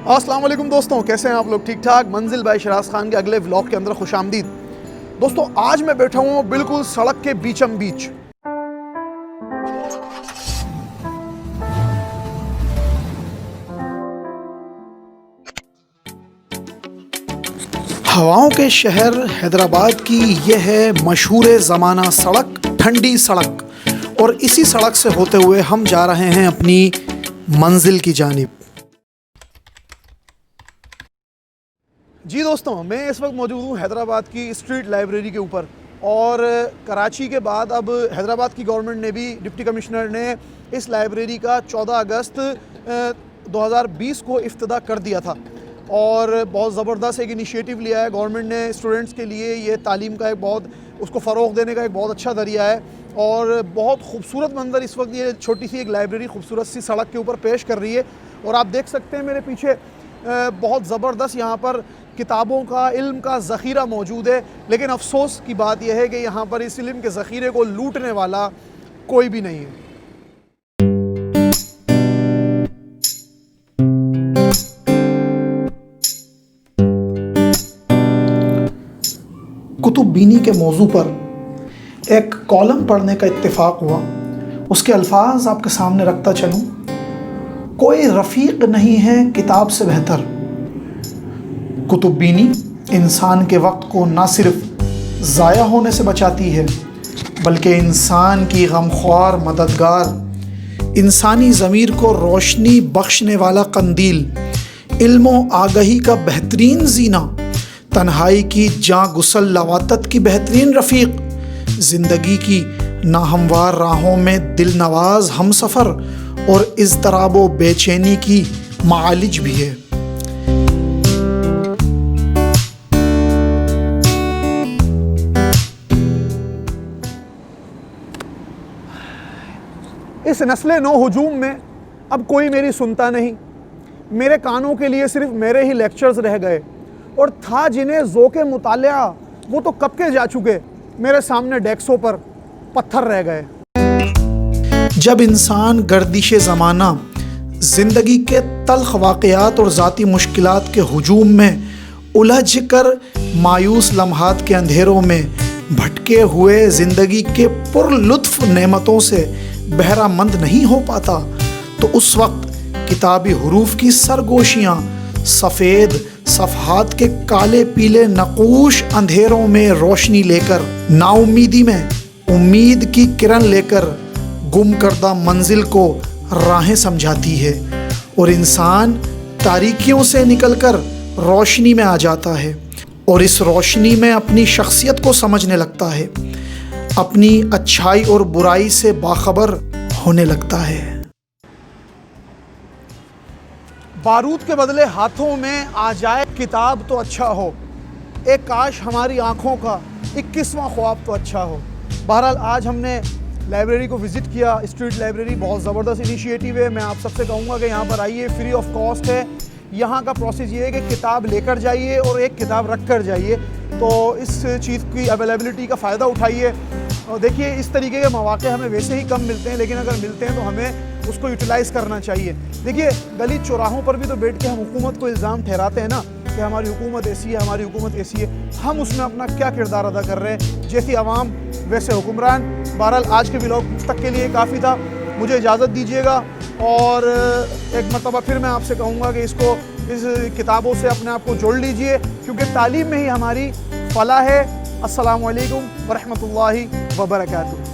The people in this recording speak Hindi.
अस्सलाम वालेकुम दोस्तों, कैसे हैं आप लोग? ठीक ठाक। मंजिल बाय शराज खान के अगले व्लॉग के अंदर खुशामदीद। दोस्तों, आज मैं बैठा हूँ बिल्कुल सड़क के बीचम बीच। हवाओं के शहर हैदराबाद की यह है मशहूर ज़माना सड़क, ठंडी सड़क। और इसी सड़क से होते हुए हम जा रहे हैं अपनी मंजिल की जानिब। जी दोस्तों, मैं इस वक्त मौजूद हूँ हैदराबाद की स्ट्रीट लाइब्रेरी के ऊपर। और कराची के बाद अब हैदराबाद की गवर्नमेंट ने भी, डिप्टी कमिश्नर ने इस लाइब्रेरी का 14 अगस्त 2020 को इफ्तिदा कर दिया था। और बहुत ज़बरदस्त एक इनिशिएटिव लिया है गवर्नमेंट ने स्टूडेंट्स के लिए। ये तालीम का एक बहुत, उसको फ़रोग़ देने का एक बहुत अच्छा ज़रिया है। और बहुत खूबसूरत मंज़र इस वक्त ये छोटी सी एक लाइब्रेरी खूबसूरत सी सड़क के ऊपर पेश कर रही है। और आप देख सकते हैं मेरे पीछे बहुत ज़बरदस्त यहाँ पर किताबों का, इल्म का ज़ख़ीरा मौजूद है। लेकिन अफसोस की बात यह है कि यहाँ पर इस इल्म के ज़ख़ीरे को लूटने वाला कोई भी नहीं है। कुतुब-बीनी के मौजू पर एक कॉलम पढ़ने का इत्तेफाक हुआ। उसके अल्फाज आपके सामने रखता चलूँ। कोई रफ़ीक नहीं है किताब से बेहतर। कुतुब-बीनी इंसान के वक्त को ना सिर्फ ज़ाया होने से बचाती है, बल्कि इंसान की गमख्वार मददगार, इंसानी ज़मीर को रोशनी बख्शने वाला कंदील, इल्म आगही का बेहतरीन जीना, तन्हाई की जाँ गुसल लवातत की बेहतरीन रफ़ीक, ज़िंदगी की नाहमवार राहों में दिल नवाज हम सफ़र और इज़्तिराब व बेचैनी की मालिज भी है। इस नस्ले नो हुजूम में अब कोई मेरी सुनता नहीं। मेरे कानों के लिए सिर्फ मेरे ही लेक्चर्स रह गए। और था जिन्हें ज़ोक़े मुतालिया वो तो कब के जा चुके, मेरे सामने डेस्कों पर पत्थर रह गए। जब इंसान गर्दिश ज़माना, ज़िंदगी के तल्ख़ वाक़यात और ज़ाती मुश्किलात के हुजूम में उलझ कर मायूस लम्हात के अंधेरों में भटके हुए ज़िंदगी के पुरलुत्फ़ नेमतों से बहरामंद नहीं हो पाता, तो उस वक्त किताबी हुरूफ की सरगोशियाँ सफ़ेद सफ़हात के काले पीले नक़ूश अंधेरों में रोशनी लेकर, नाउमीदी में उम्मीद की किरण लेकर गुम करदा मंजिल को राहें समझाती है। और इंसान तारीकियों से निकलकर रोशनी में आ जाता है और इस रोशनी में अपनी शख्सियत को समझने लगता है, अपनी अच्छाई और बुराई से बाखबर होने लगता है। बारूद के बदले हाथों में आ जाए किताब तो अच्छा हो, एक काश हमारी आँखों का 21वां ख्वाब तो अच्छा हो। बहरहाल आज हमने लाइब्रेरी को विज़िट किया। स्ट्रीट लाइब्रेरी बहुत ज़बरदस्त इनिशिएटिव है। मैं आप सबसे कहूँगा कि यहाँ पर आइए, फ्री ऑफ कॉस्ट है। यहाँ का प्रोसेस ये है कि किताब लेकर जाइए और एक किताब रख कर जाइए। तो इस चीज़ की अवेलेबिलिटी का फ़ायदा उठाइए। और देखिए, इस तरीके के मौक़े हमें वैसे ही कम मिलते हैं, लेकिन अगर मिलते हैं तो हमें उसको यूटिलाइज़ करना चाहिए। देखिए, गली चौराहों पर भी तो बैठ के हम हुकूमत को इल्ज़ाम ठहराते हैं ना कि हमारी हुकूमत ऐसी है, हमारी हुकूमत ऐसी है। हम उसमें अपना क्या किरदार अदा कर रहे हैं? जैसी आवाम वैसे हुक्मरान। बहरहाल आज के व्लॉग तक के लिए काफ़ी था। मुझे इजाज़त दीजिएगा और एक मरतबा फिर मैं आपसे कहूँगा कि इस किताबों से अपने आप को जोड़ लीजिए, क्योंकि तालीम में ही हमारी फलाह है। अस्सलामु अलैकुम व रहमतुल्लाहि व बरकातुहू।